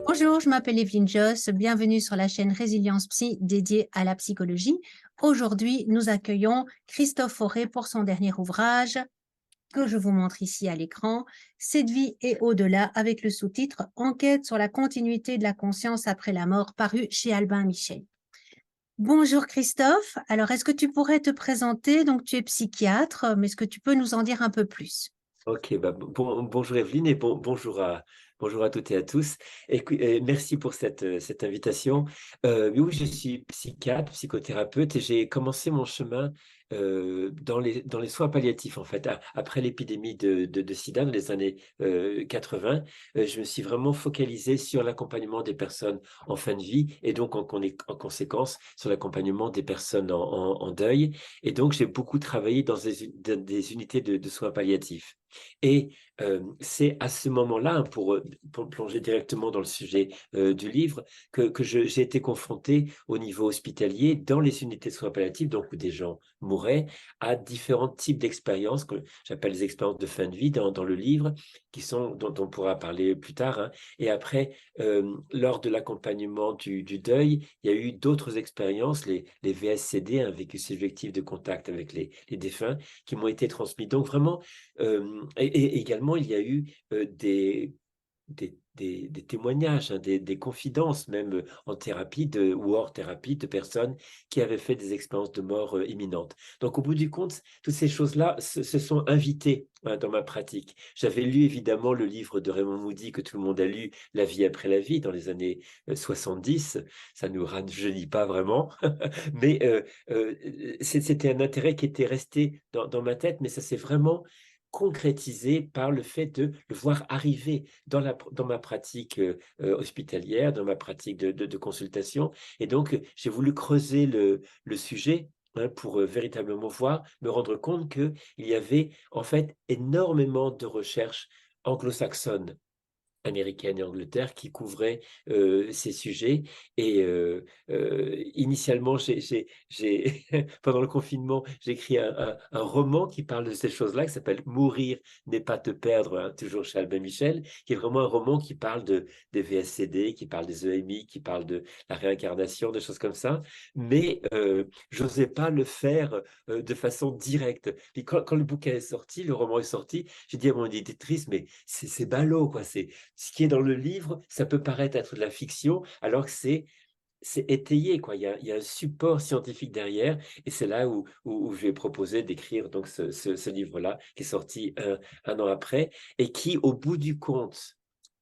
Bonjour, je m'appelle Evelyne Joss. Bienvenue sur la chaîne Résilience Psy dédiée à la psychologie. Aujourd'hui, nous accueillons Christophe Fauré pour son dernier ouvrage que je vous montre ici à l'écran, Cette vie et au-delà, avec le sous-titre Enquête sur la continuité de la conscience après la mort, paru chez Albin Michel. Bonjour Christophe. Alors, est-ce que tu pourrais te présenter? Donc, tu es psychiatre, mais est-ce que tu peux nous en dire un peu plus? Ok, bonjour Evelyne et bonjour à toutes et à tous. Merci pour cette invitation. Mais oui, je suis psychiatre, psychothérapeute et j'ai commencé mon chemin dans les soins palliatifs en fait. Après l'épidémie de sida dans les années 80, je me suis vraiment focalisé sur l'accompagnement des personnes en fin de vie et donc en conséquence sur l'accompagnement des personnes en deuil. Et donc j'ai beaucoup travaillé dans des unités de soins palliatifs. Et c'est à ce moment-là, hein, pour plonger directement dans le sujet du livre, que j'ai été confronté au niveau hospitalier, dans les unités de soins palliatifs, donc où des gens mouraient, à différents types d'expériences, que j'appelle les expériences de fin de vie dans le livre, dont on pourra parler plus tard, hein. Et après, lors de l'accompagnement du deuil, il y a eu d'autres expériences, les VSCD, un vécu subjectif de contact avec les défunts, qui m'ont été transmis. Donc vraiment, et également, il y a eu des témoignages, hein, des confidences, même en thérapie ou hors thérapie, de personnes qui avaient fait des expériences de mort imminente. Donc, au bout du compte, toutes ces choses-là se sont invitées, hein, dans ma pratique. J'avais lu évidemment le livre de Raymond Moody que tout le monde a lu, La vie après la vie, dans les années 70. Ça ne nous rajeunit pas vraiment, mais c'était un intérêt qui était resté dans ma tête, mais ça s'est vraiment concrétisé par le fait de le voir arriver dans ma pratique hospitalière, dans ma pratique de consultation. Et donc, j'ai voulu creuser le sujet, hein, pour véritablement voir, me rendre compte qu'il y avait en fait énormément de recherches anglo-saxonnes, américaine et Angleterre qui couvraient ces sujets. Et initialement, pendant le confinement, j'ai écrit un roman qui parle de ces choses-là, qui s'appelle Mourir n'est pas te perdre, hein, toujours chez Albin Michel, qui est vraiment un roman qui parle des VSCD, qui parle des EMI, qui parle de la réincarnation, des choses comme ça. Mais j'osais pas le faire de façon directe. Puis quand le bouquin est sorti, le roman est sorti, j'ai dit à mon éditrice, mais c'est ballot, quoi. Ce qui est dans le livre, ça peut paraître être de la fiction, alors que c'est étayé, quoi. Il y a un support scientifique derrière, et c'est là où je vais proposer d'écrire donc ce livre-là, qui est sorti un an après, et qui, au bout du compte,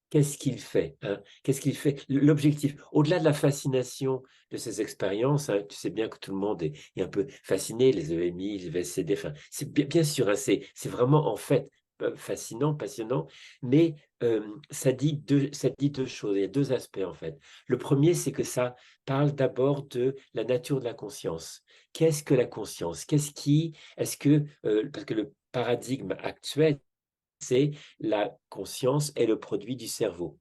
qu'est-ce qu'il fait, hein? Qu'est-ce qu'il fait? L'objectif, au-delà de la fascination de ces expériences, hein, tu sais bien que tout le monde est un peu fasciné, les EMI, les VSCD, enfin, c'est bien sûr, hein, c'est vraiment en fait fascinant, passionnant, mais ça dit deux choses, il y a deux aspects en fait. Le premier, c'est que ça parle d'abord de la nature de la conscience. Qu'est-ce que la conscience? Est-ce que, parce que le paradigme actuel, c'est la conscience est le produit du cerveau.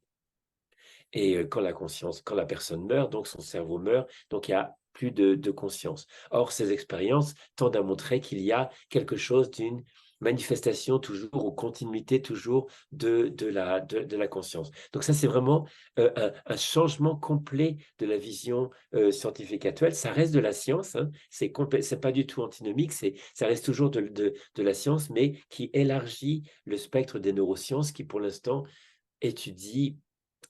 Et quand la personne meurt, donc son cerveau meurt, donc il y a plus de conscience. Or, ces expériences tendent à montrer qu'il y a quelque chose d'une manifestation toujours ou continuité toujours de la conscience. Donc ça, c'est vraiment un changement complet de la vision scientifique actuelle. Ça reste de la science, hein, c'est pas du tout antinomique, ça reste toujours de la science, mais qui élargit le spectre des neurosciences qui, pour l'instant, étudie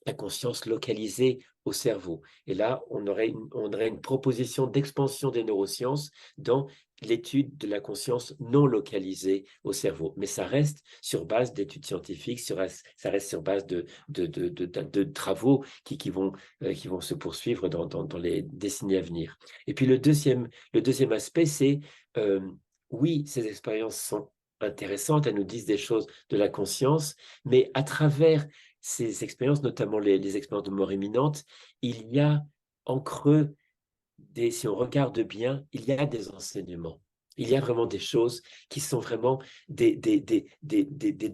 la conscience localisée au cerveau. Et là, on aurait une proposition d'expansion des neurosciences dans l'étude de la conscience non localisée au cerveau. Mais ça reste sur base d'études scientifiques, ça reste sur base de travaux qui vont se poursuivre dans les décennies à venir. Et puis le deuxième aspect, c'est oui, ces expériences sont intéressantes, elles nous disent des choses de la conscience, mais à travers ces expériences, notamment les expériences de mort imminente, il y a en creux, si on regarde bien, il y a des enseignements. Il y a vraiment des choses qui sont vraiment des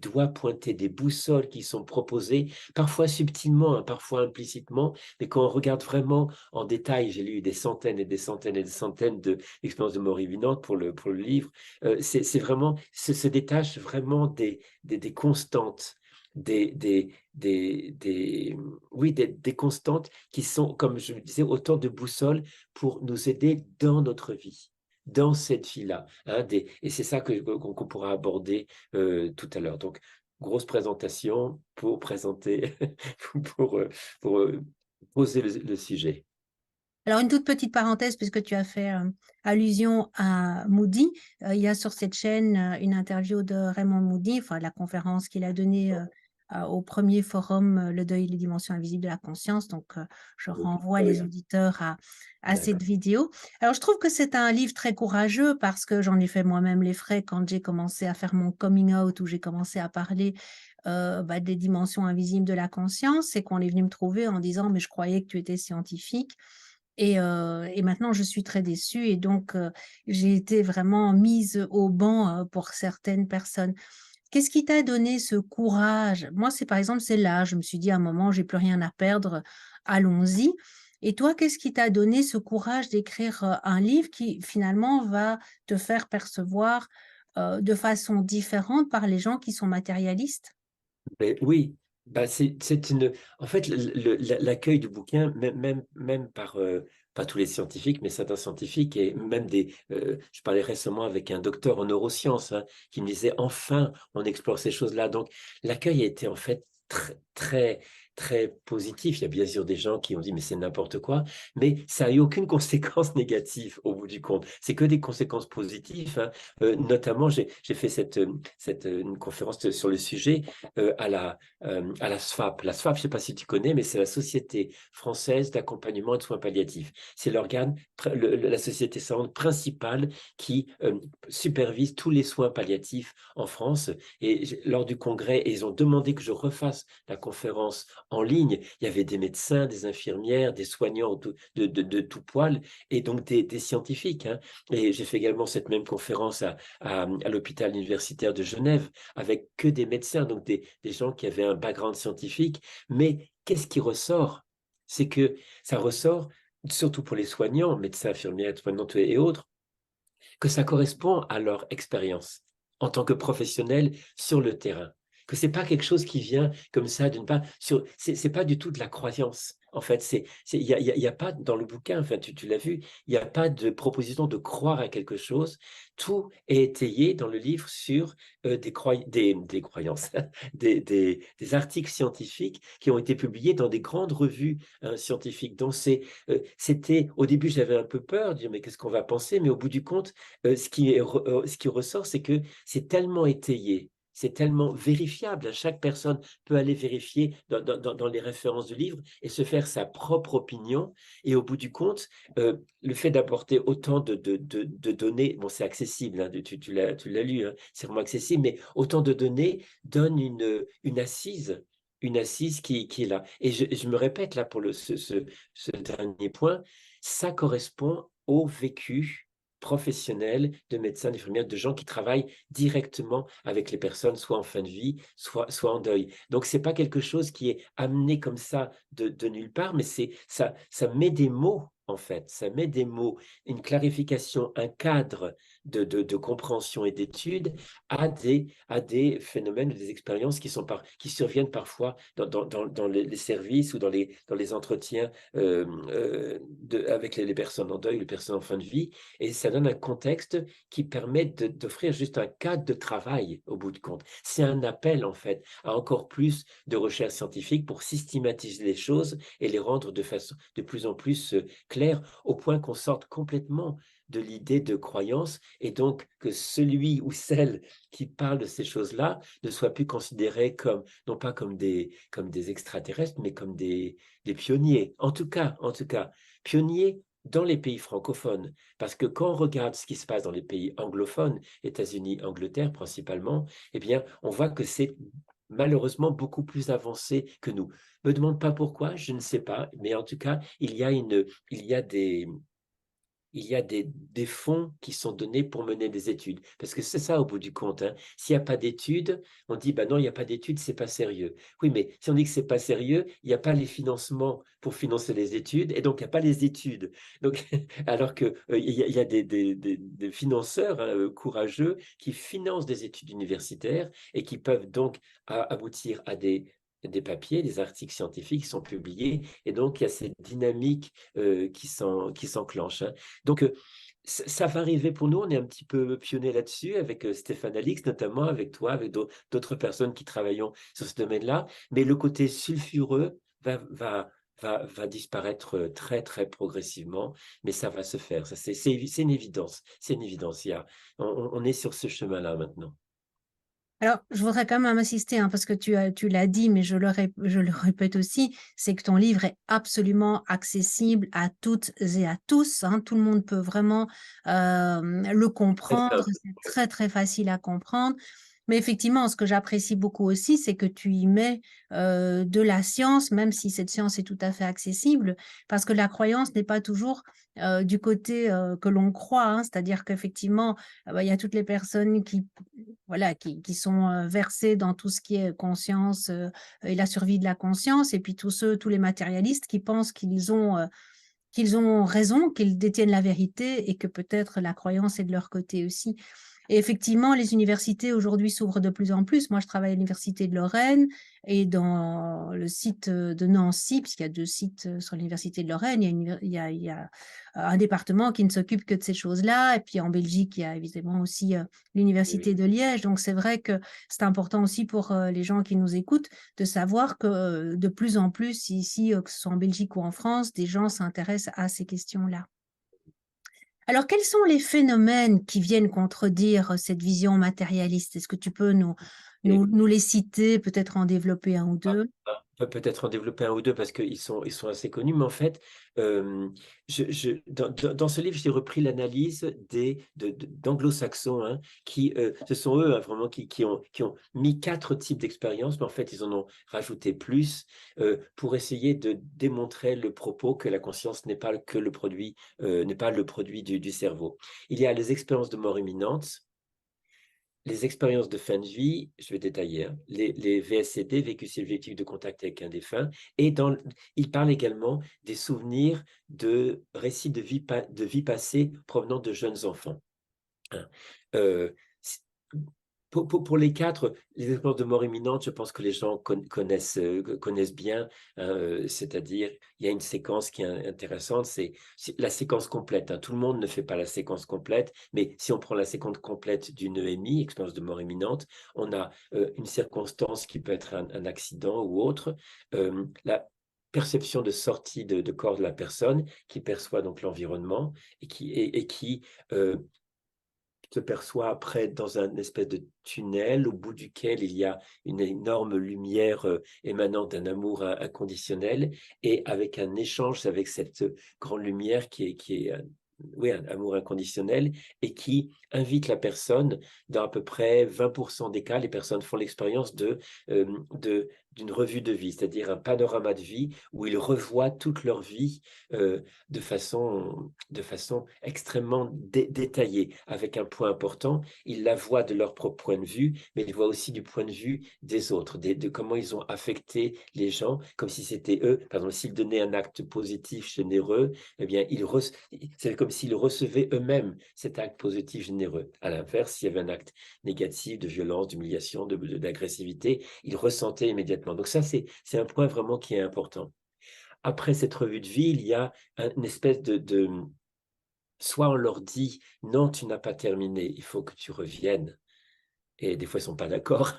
doigts pointés, des boussoles qui sont proposées, parfois subtilement, hein, parfois implicitement, mais quand on regarde vraiment en détail, j'ai lu des centaines et des centaines et des centaines d'expériences de mort imminente pour le livre, c'est vraiment, se détache vraiment des constantes oui, des constantes qui sont, comme je le disais, autant de boussoles pour nous aider dans notre vie, dans cette vie-là. Hein, et c'est ça qu'on pourra aborder tout à l'heure. Donc, grosse présentation pour présenter, pour, euh, pour poser le sujet. Alors, une toute petite parenthèse, puisque tu as fait allusion à Moody. Il y a sur cette chaîne une interview de Raymond Moody, enfin la conférence qu'il a donnée au premier forum Le deuil et les dimensions invisibles de la conscience. Donc, je renvoie les auditeurs à cette D'accord. vidéo. Alors, je trouve que c'est un livre très courageux parce que j'en ai fait moi-même les frais quand j'ai commencé à faire mon coming out, où j'ai commencé à parler des dimensions invisibles de la conscience. C'est qu'on est venu me trouver en disant, mais je croyais que tu étais scientifique. Et maintenant, je suis très déçue et donc j'ai été vraiment mise au ban, pour certaines personnes. Qu'est-ce qui t'a donné ce courage? Moi, c'est par exemple, c'est là, je me suis dit à un moment: «J'ai plus rien à perdre, allons-y». Et toi, qu'est-ce qui t'a donné ce courage d'écrire, un livre qui finalement va te faire percevoir, de façon différente par les gens qui sont matérialistes? Mais oui, bah c'est une. En fait, l'accueil du bouquin, même par pas tous les scientifiques, mais certains scientifiques et même je parlais récemment avec un docteur en neurosciences hein, qui me disait enfin on explore ces choses-là. Donc l'accueil a été en fait très positif. Il y a bien sûr des gens qui ont dit mais c'est n'importe quoi, mais ça a eu aucune conséquence négative au bout du compte. C'est que des conséquences positives. Hein. Notamment, j'ai fait une conférence sur le sujet à la SFAP. La SFAP, je ne sais pas si tu connais, mais c'est la Société française d'accompagnement et de soins palliatifs. C'est l'organe, la société savante principale qui supervise tous les soins palliatifs en France. Et lors du congrès, et ils ont demandé que je refasse la conférence en ligne. Il y avait des médecins, des infirmières, des soignants de tout poil, et donc des scientifiques. Hein. Et j'ai fait également cette même conférence à l'hôpital universitaire de Genève avec que des médecins, donc des gens qui avaient un background scientifique. Mais qu'est-ce qui ressort? C'est que ça ressort, surtout pour les soignants, médecins, infirmières, soignantes et autres, que ça correspond à leur expérience en tant que professionnels sur le terrain. Que c'est pas quelque chose qui vient comme ça d'une part. C'est pas du tout de la croyance. En fait, y a pas dans le bouquin, enfin, tu l'as vu, il n'y a pas de proposition de croire à quelque chose. Tout est étayé dans le livre sur des croyances, des articles scientifiques qui ont été publiés dans des grandes revues hein, scientifiques. Donc, c'était, au début, j'avais un peu peur de dire, mais qu'est-ce qu'on va penser? Mais au bout du compte, ce qui ressort, c'est que c'est tellement étayé, c'est tellement vérifiable. Chaque personne peut aller vérifier dans les références du livre et se faire sa propre opinion. Et au bout du compte, le fait d'apporter autant de données, bon, c'est accessible, hein, tu l'as lu, hein, c'est vraiment accessible, mais autant de données donne une assise qui est là. Et je me répète là pour ce dernier point, ça correspond au vécu professionnel de médecins, d'infirmières, de gens qui travaillent directement avec les personnes, soit en fin de vie, soit en deuil. Donc, ce n'est pas quelque chose qui est amené comme ça de nulle part, mais ça met des mots, en fait. Ça met des mots, une clarification, un cadre de compréhension et d'étude à des phénomènes ou des expériences qui surviennent parfois dans les services ou dans les entretiens avec les personnes en deuil, les personnes en fin de vie, et ça donne un contexte qui permet d'offrir juste un cadre de travail au bout de compte. C'est un appel, en fait, à encore plus de recherche scientifique pour systématiser les choses et les rendre de façon de plus en plus claires, au point qu'on sorte complètement de l'idée de croyance, et donc que celui ou celle qui parle de ces choses-là ne soit plus considéré comme, non pas comme des extraterrestres, mais comme des pionniers. En tout cas, pionniers dans les pays francophones. Parce que quand on regarde ce qui se passe dans les pays anglophones, États-Unis, Angleterre principalement, eh bien, on voit que c'est malheureusement beaucoup plus avancé que nous. Me demande pas pourquoi, je ne sais pas, mais en tout cas, il y a il y a des fonds qui sont donnés pour mener des études. Parce que c'est ça au bout du compte, hein. S'il n'y a pas d'études, on dit, bah non, il n'y a pas d'études, c'est pas sérieux. Oui, mais si on dit que c'est pas sérieux, il n'y a pas les financements pour financer les études, et donc il n'y a pas les études. Donc, alors que il y a des financeurs hein, courageux qui financent des études universitaires et qui peuvent donc aboutir à des papiers, des articles scientifiques qui sont publiés, et donc il y a cette dynamique qui s'enclenche, hein. Donc, ça va arriver pour nous, on est un petit peu pionnier là-dessus, avec Stéphane Alix notamment, avec toi, avec d'autres personnes qui travaillons sur ce domaine-là, mais le côté sulfureux va disparaître très, très progressivement, mais ça va se faire. Ça, c'est une évidence, c'est une évidence. On est sur ce chemin-là maintenant. Alors, je voudrais quand même insister, hein, parce que tu l'as dit, mais je le répète aussi, c'est que ton livre est absolument accessible à toutes et à tous, hein. Tout le monde peut vraiment, le Très comprendre, simple. c'est très, très facile à comprendre. Mais effectivement, ce que j'apprécie beaucoup aussi, c'est que tu y mets, de la science, même si cette science est tout à fait accessible, parce que la croyance n'est pas toujours, du côté, que l'on croit, hein. C'est-à-dire qu'effectivement, bah, il y a toutes les personnes qui voilà, qui sont, versés dans tout ce qui est conscience, et la survie de la conscience et puis tous les matérialistes qui pensent qu'ils ont raison, qu'ils détiennent la vérité et que peut-être la croyance est de leur côté aussi. Et effectivement, les universités aujourd'hui s'ouvrent de plus en plus. Moi, je travaille à l'université de Lorraine et dans le site, de Nancy, puisqu'il y a 2 sites, sur l'université de Lorraine, il y a, un département qui ne s'occupe que de ces choses-là et puis en Belgique, il y a évidemment aussi, Oui. l'université de Liège. Donc c'est vrai que c'est important aussi pour, les gens qui nous écoutent de savoir que, de plus en plus ici, que ce soit en Belgique ou en France, des gens s'intéressent à ces questions-là. Alors, quels sont les phénomènes qui viennent contredire cette vision matérialiste? Est-ce que tu peux Et nous les citer, peut-être en développer un ou Ah, 2? peut-être en développer un ou deux parce qu'ils sont assez connus, mais en fait, dans ce livre, j'ai repris l'analyse d'anglo-saxons, hein, ce sont eux hein, vraiment qui ont mis 4 types d'expériences, mais en fait, ils en ont rajouté plus pour essayer de démontrer le propos que la conscience n'est pas le produit du cerveau. Il y a les expériences de mort imminente, les expériences de fin de vie, je vais détailler, hein, les VSCD, vécu subjectif de contact avec un défunt, et il parle également des souvenirs de récits de vie passée provenant de jeunes enfants, hein. Euh, c- pour les 4, les expériences de mort imminente, je pense que les gens connaissent bien, hein, c'est-à-dire, il y a une séquence qui est intéressante, c'est la séquence complète, hein. Tout le monde ne fait pas la séquence complète, mais si on prend la séquence complète d'une EMI, expérience de mort imminente, on a une circonstance qui peut être un accident ou autre, la perception de sortie de corps de la personne qui perçoit donc l'environnement et qui euh, se perçoit après dans un espèce de tunnel au bout duquel il y a une énorme lumière émanant d'un amour inconditionnel et avec un échange avec cette grande lumière qui est oui, un amour inconditionnel et qui invite la personne, dans à peu près 20% des cas, les personnes font l'expérience d'une revue de vie, c'est-à-dire un panorama de vie où ils revoient toute leur vie de façon extrêmement détaillée, avec un point important, ils la voient de leur propre point de vue, mais ils voient aussi du point de vue des autres, de comment ils ont affecté les gens, comme si c'était eux. Par exemple, s'ils donnaient un acte positif, généreux, eh bien, c'est comme s'ils recevaient eux-mêmes cet acte positif, généreux. À l'inverse, s'il y avait un acte négatif de violence, d'humiliation, d'agressivité, ils ressentaient immédiatement. Donc ça, c'est un point vraiment qui est important. Après cette revue de vie, il y a une espèce soit on leur dit non, tu n'as pas terminé, il faut que tu reviennes. Et des fois, ils ne sont pas d'accord.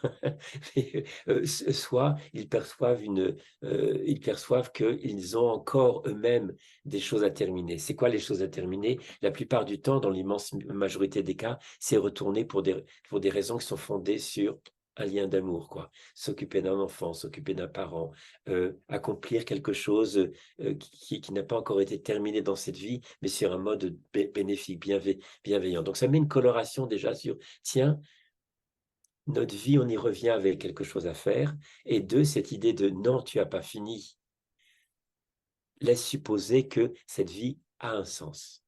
Mais, soit ils perçoivent qu'ils ont encore eux-mêmes des choses à terminer. C'est quoi les choses à terminer? La plupart du temps, dans l'immense majorité des cas, c'est retourner pour des raisons qui sont fondées sur un lien d'amour, quoi. S'occuper d'un enfant, s'occuper d'un parent, accomplir quelque chose qui n'a pas encore été terminé dans cette vie, mais sur un mode bénéfique, bienveillant. Donc, ça met une coloration déjà sur, tiens, notre vie, on y revient avec quelque chose à faire. Et deux, cette idée de non, tu n'as pas fini, laisse supposer que cette vie a un sens.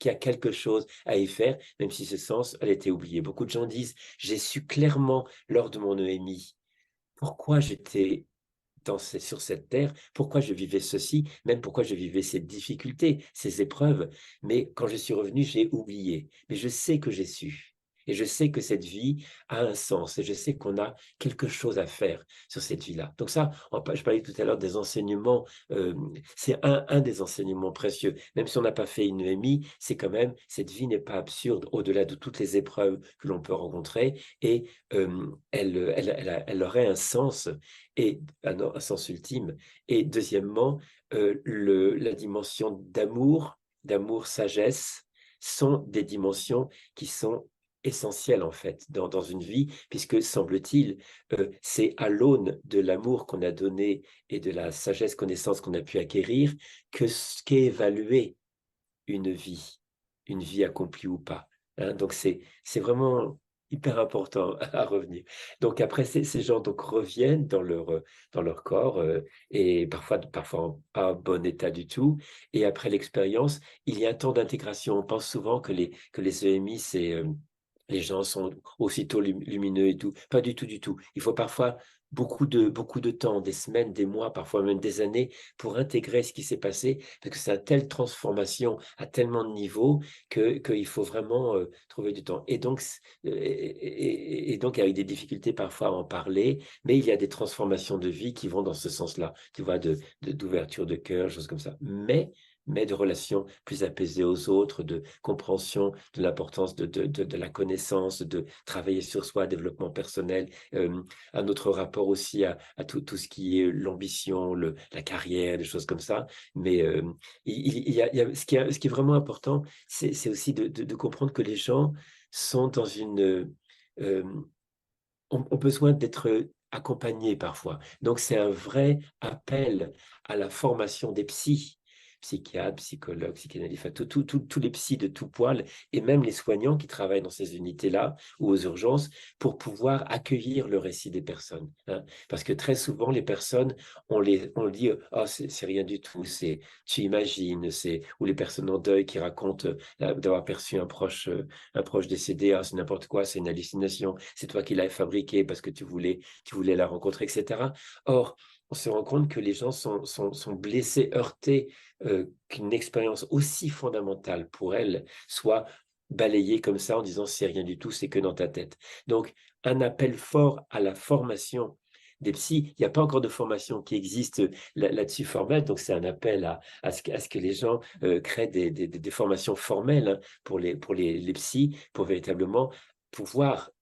qu'il y a quelque chose à y faire, même si ce sens, elle était oubliée. Beaucoup de gens disent, j'ai su clairement lors de mon EMI pourquoi j'étais sur cette terre, pourquoi je vivais ceci, même pourquoi je vivais ces difficultés, ces épreuves. Mais quand je suis revenu, j'ai oublié. Mais je sais que j'ai su. Et je sais que cette vie a un sens. Et je sais qu'on a quelque chose à faire sur cette vie-là. Donc ça, je parlais tout à l'heure des enseignements. C'est un des enseignements précieux. Même si on n'a pas fait une EMI, c'est quand même, cette vie n'est pas absurde au-delà de toutes les épreuves que l'on peut rencontrer. Et elle aurait un sens et un sens ultime. Et deuxièmement, la dimension d'amour, sagesse, sont des dimensions qui sont essentielles en fait dans une vie, puisque semble-t-il, c'est à l'aune de l'amour qu'on a donné et de la sagesse, connaissance qu'on a pu acquérir, qu'est évaluée une vie accomplie ou pas. Hein. Donc c'est vraiment hyper important à revenir. Donc après, ces gens donc reviennent dans leur corps et parfois en pas bon état du tout. Et après l'expérience, il y a un temps d'intégration. On pense souvent que les EMI, c'est les gens sont aussitôt lumineux et tout. Pas du tout, du tout. Il faut parfois beaucoup de temps, des semaines, des mois, parfois même des années, pour intégrer ce qui s'est passé, parce que c'est une telle transformation à tellement de niveaux qu'il faut vraiment trouver du temps. Et donc, avec des difficultés parfois à en parler, mais il y a des transformations de vie qui vont dans ce sens-là, tu vois, d'ouverture de cœur, choses comme ça. Mais de relations plus apaisées aux autres, de compréhension de l'importance de la connaissance, de travailler sur soi, développement personnel, un autre rapport aussi à tout ce qui est l'ambition, la carrière, des choses comme ça. Mais ce qui est vraiment important, c'est aussi de comprendre que les gens sont dans euh, ont besoin d'être accompagnés parfois. Donc, c'est un vrai appel à la formation des psychiatres, psychologues, psychanalystes, enfin, tous les psys de tout poil, et même les soignants qui travaillent dans ces unités-là ou aux urgences, pour pouvoir accueillir le récit des personnes. Hein. Parce que très souvent, les personnes, on dit, oh, c'est rien du tout, tu imagines, ou les personnes en deuil qui racontent d'avoir perçu un proche décédé, ah, c'est n'importe quoi, c'est une hallucination, c'est toi qui l'as fabriqué parce que tu voulais la rencontrer, etc. Or, on se rend compte que les gens sont blessés, heurtés, qu'une expérience aussi fondamentale pour elles soit balayée comme ça en disant c'est rien du tout, c'est que dans ta tête. Donc, un appel fort à la formation des psys. Il n'y a pas encore de formation qui existe là-dessus formelle, donc c'est un appel à ce que les gens créent des formations formelles hein, pour les psys, pour véritablement pouvoir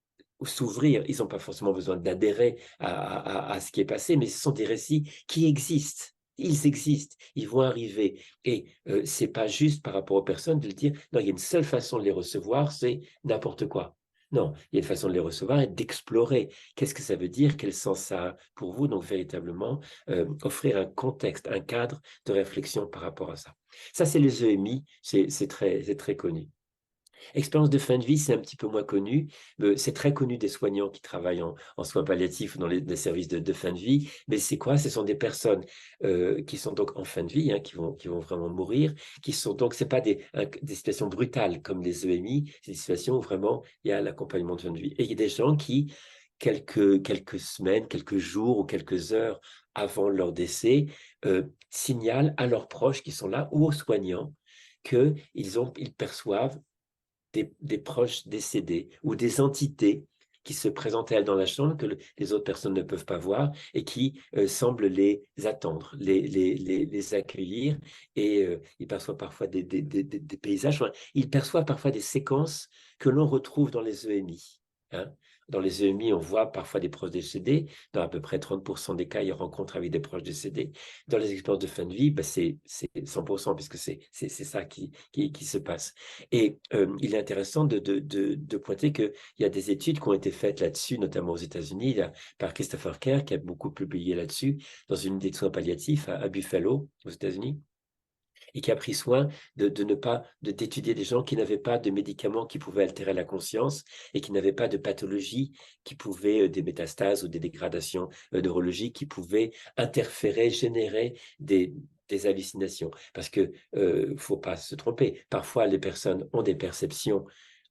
s'ouvrir. Ils n'ont pas forcément besoin d'adhérer à ce qui est passé, mais ce sont des récits qui existent. Ils existent, ils vont arriver. Et c'est pas juste par rapport aux personnes de le dire, non, il y a une seule façon de les recevoir, c'est n'importe quoi. Non, il y a une façon de les recevoir et d'explorer. Qu'est-ce que ça veut dire? Quel sens ça a pour vous? Donc, véritablement, offrir un contexte, un cadre de réflexion par rapport à ça. Ça, c'est les EMI, c'est très connu. Expérience de fin de vie, c'est un petit peu moins connu. C'est très connu des soignants qui travaillent en soins palliatifs ou dans les services de fin de vie. Mais c'est quoi? Ce sont des personnes qui sont donc en fin de vie, hein, qui vont vraiment mourir, qui sont donc, c'est pas des situations brutales comme les EMI, c'est des situations où vraiment il y a l'accompagnement de fin de vie. Et il y a des gens qui, quelques semaines, quelques jours ou quelques heures avant leur décès, signalent à leurs proches qui sont là ou aux soignants qu'ils perçoivent des proches décédés ou des entités qui se présentent à elles dans la chambre que les autres personnes ne peuvent pas voir et qui semblent les attendre, les accueillir et ils perçoivent parfois des paysages, enfin, ils perçoivent parfois des séquences que l'on retrouve dans les EMI. Hein. Dans les EMI, on voit parfois des proches décédés. Dans à peu près 30% des cas, il y a rencontre avec des proches décédés. Dans les expériences de fin de vie, bah, c'est 100%, puisque c'est ça qui se passe. Et il est intéressant de pointer qu'il y a des études qui ont été faites là-dessus, notamment aux États-Unis, par Christopher Kerr, qui a beaucoup publié là-dessus, dans une unité de soins palliatifs à Buffalo, aux États-Unis. et qui a pris soin de ne pas d'étudier des gens qui n'avaient pas de médicaments qui pouvaient altérer la conscience et qui n'avaient pas de pathologie qui pouvaient, des métastases ou des dégradations neurologiques qui pouvaient interférer, générer des hallucinations. Parce que faut pas se tromper. Parfois, les personnes ont des perceptions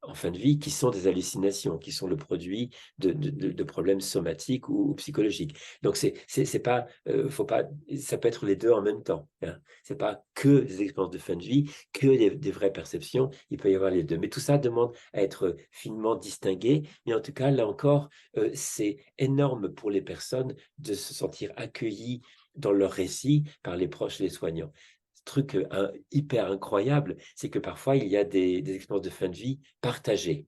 en fin de vie qui sont des hallucinations, qui sont le produit de problèmes somatiques ou psychologiques. Donc, c'est pas, faut pas, ça peut être les deux en même temps. Hein. C'est pas que des expériences de fin de vie, que des vraies perceptions. Il peut y avoir les deux. Mais tout ça demande à être finement distingué. Mais en tout cas, là encore, c'est énorme pour les personnes de se sentir accueillies dans leur récit par les proches et les soignants. Truc hyper incroyable, c'est que parfois il y a des expériences de fin de vie partagées.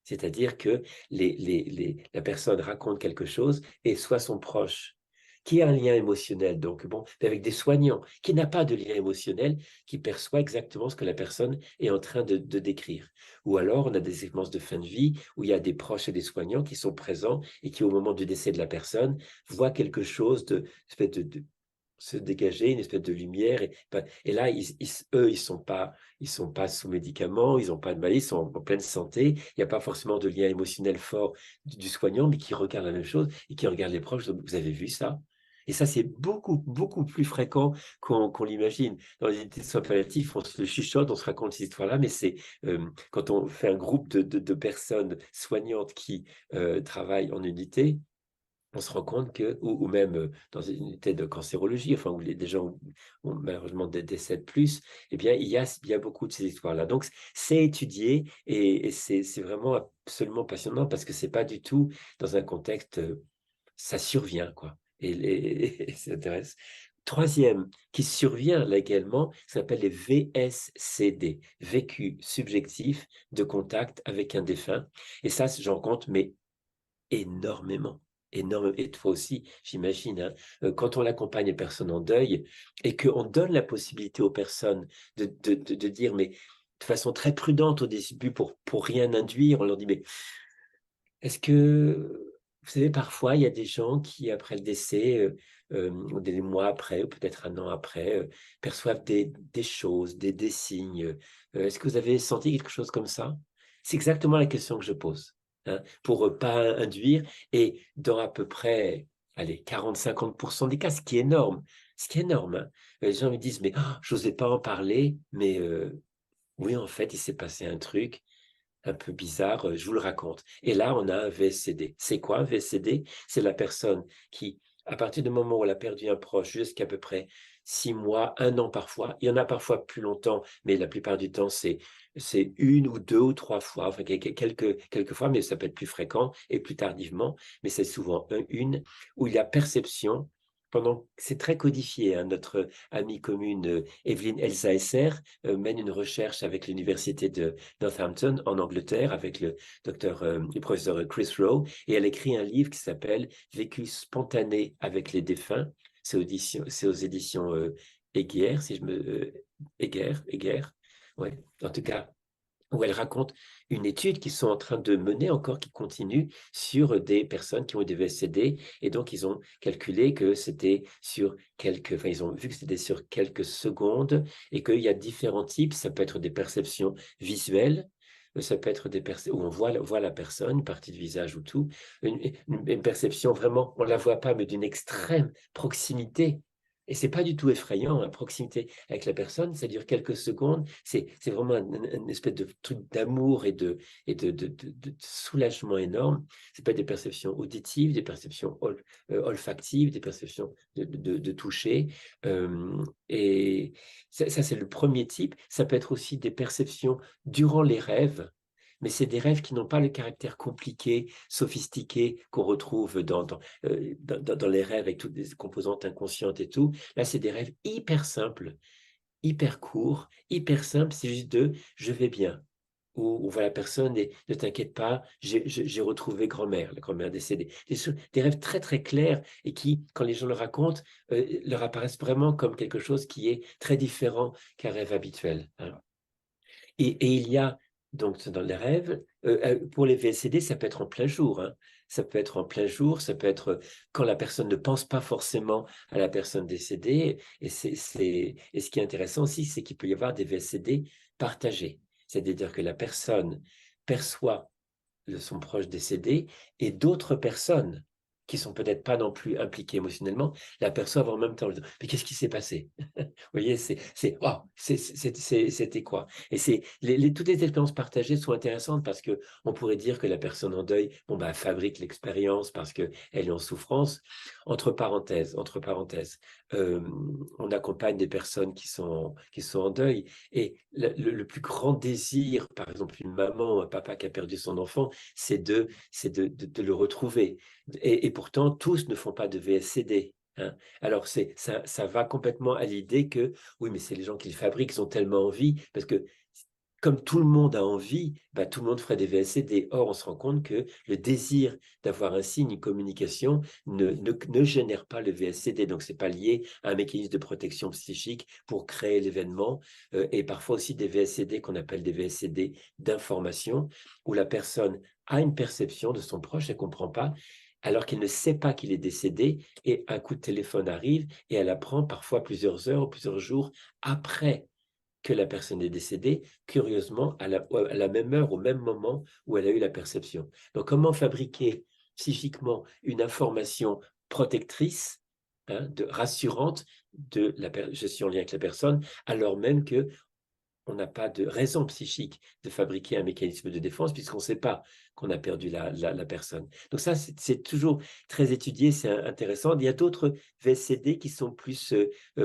C'est-à-dire que la personne raconte quelque chose et soit son proche qui a un lien émotionnel, donc bon, avec des soignants, qui n'a pas de lien émotionnel, qui perçoit exactement ce que la personne est en train de décrire. Ou alors, on a des expériences de fin de vie où il y a des proches et des soignants qui sont présents et qui, au moment du décès de la personne, voient quelque chose se dégager une espèce de lumière et là eux ils sont pas sous médicaments, ils ont pas de maladie, ils sont en pleine santé, il n'y a pas forcément de lien émotionnel fort du soignant, mais qui regarde la même chose et qui regarde les proches. Vous avez vu ça? Et ça, c'est beaucoup plus fréquent qu'on l'imagine. Dans les unités de soins palliatifs, on se chuchote, on se raconte ces histoires-là, mais c'est quand on fait un groupe de personnes soignantes qui travaillent en unité, on se rend compte que, ou même dans une unité de cancérologie, enfin, où des gens ont malheureusement des décès de plus, eh bien, il y a beaucoup de ces histoires-là. Donc, c'est étudié et c'est vraiment absolument passionnant parce que c'est pas du tout dans un contexte, ça survient, quoi. Et ça intéresse. Troisième, qui survient là également, ça s'appelle les VSCD, vécu subjectif de contact avec un défunt. Et ça, j'en compte, mais énormément, énorme. Et toi aussi, j'imagine, hein, quand on accompagne les personnes en deuil et qu'on donne la possibilité aux personnes de dire, mais de façon très prudente au début pour rien induire, on leur dit, mais est-ce que, vous savez, parfois, il y a des gens qui, après le décès, ou des mois après, ou peut-être un an après, perçoivent des choses, des signes. Est-ce que vous avez senti quelque chose comme ça? C'est exactement la question que je pose, hein, pour ne pas induire. Et dans à peu près, allez, 40-50% des cas, ce qui est énorme, ce qui est énorme. Hein. Les gens me disent, mais je n'osais pas en parler, mais oui, en fait, il s'est passé un truc un peu bizarre, je vous le raconte. Et là, on a un VSCD. C'est quoi un VSCD? C'est la personne qui, à partir du moment où elle a perdu un proche, jusqu'à peu près 6 mois, un an parfois, il y en a parfois plus longtemps, mais la plupart du temps, c'est une ou deux ou trois fois, enfin quelques fois, mais ça peut être plus fréquent et plus tardivement, mais c'est souvent une, où il y a perception. C'est très codifié, hein, notre amie commune Evelyne Elsaesser mène une recherche avec l'université de Northampton, en Angleterre, avec le professeur Chris Rowe, et elle écrit un livre qui s'appelle Vécu spontané avec les défunts. C'est aux éditions Heger, si je me. Heger, ouais, en tout cas, où elle raconte une étude qu'ils sont en train de mener encore, qui continue sur des personnes qui ont eu des VSCD, et donc ils ont calculé que c'était sur enfin ils ont vu que c'était sur quelques secondes, et qu'il y a différents types, ça peut être des perceptions visuelles, ça peut être des perceptions où on voit la personne, une partie du visage ou tout, une perception vraiment, on ne la voit pas, mais d'une extrême proximité. Et c'est pas du tout effrayant, à proximité avec la personne, ça dure quelques secondes, c'est vraiment une espèce de truc d'amour et de soulagement énorme. C'est pas des perceptions auditives, des perceptions olfactives, des perceptions de toucher. Et ça c'est le premier type. Ça peut être aussi des perceptions durant les rêves, mais c'est des rêves qui n'ont pas le caractère compliqué, sophistiqué qu'on retrouve dans les rêves avec toutes les composantes inconscientes et tout. Là, c'est des rêves hyper simples, hyper courts, hyper simples. C'est juste je vais bien. Ou voilà, personne, et ne t'inquiète pas, j'ai retrouvé grand-mère, la grand-mère décédée. Des rêves très très clairs et qui, quand les gens le racontent, leur apparaissent vraiment comme quelque chose qui est très différent qu'un rêve habituel. Hein. Et il y a, donc, dans les rêves, pour les VSCD, ça peut être en plein jour. Hein. ça peut être en plein jour, ça peut être quand la personne ne pense pas forcément à la personne décédée. Et ce qui est intéressant aussi, c'est qu'il peut y avoir des VSCD partagés. C'est-à-dire que la personne perçoit son proche décédé et d'autres personnes qui sont peut-être pas non plus impliquées émotionnellement, l'aperçoivent en même temps. Mais qu'est-ce qui s'est passé? Vous voyez, oh, c'était quoi? Et toutes les expériences partagées sont intéressantes parce que on pourrait dire que la personne en deuil, bon, bah, fabrique l'expérience parce qu'elle est en souffrance. Entre parenthèses, on accompagne des personnes qui sont en deuil et le plus grand désir, par exemple, une maman ou un papa qui a perdu son enfant, c'est de le retrouver. Et pourtant, tous ne font pas de VSCD. Hein. Alors, ça va complètement à l'idée que, oui, mais c'est les gens qui le fabriquent, ils ont tellement envie, parce que comme tout le monde a envie, bah, tout le monde ferait des VSCD. Or, on se rend compte que le désir d'avoir un signe, une communication, ne génère pas le VSCD. Donc, ce n'est pas lié à un mécanisme de protection psychique pour créer l'événement. Et parfois aussi des VSCD qu'on appelle des VSCD d'information, où la personne a une perception de son proche, elle ne comprend pas, alors qu'elle ne sait pas qu'il est décédé, et un coup de téléphone arrive, et elle apprend parfois plusieurs heures ou plusieurs jours après que la personne est décédée, curieusement, à la même heure, au même moment où elle a eu la perception. Donc, comment fabriquer psychiquement une information protectrice, hein, rassurante je suis en lien avec la personne, alors même que on n'a pas de raison psychique de fabriquer un mécanisme de défense puisqu'on ne sait pas qu'on a perdu la personne. Donc ça, c'est toujours très étudié, c'est intéressant. Il y a d'autres VSCD qui sont plus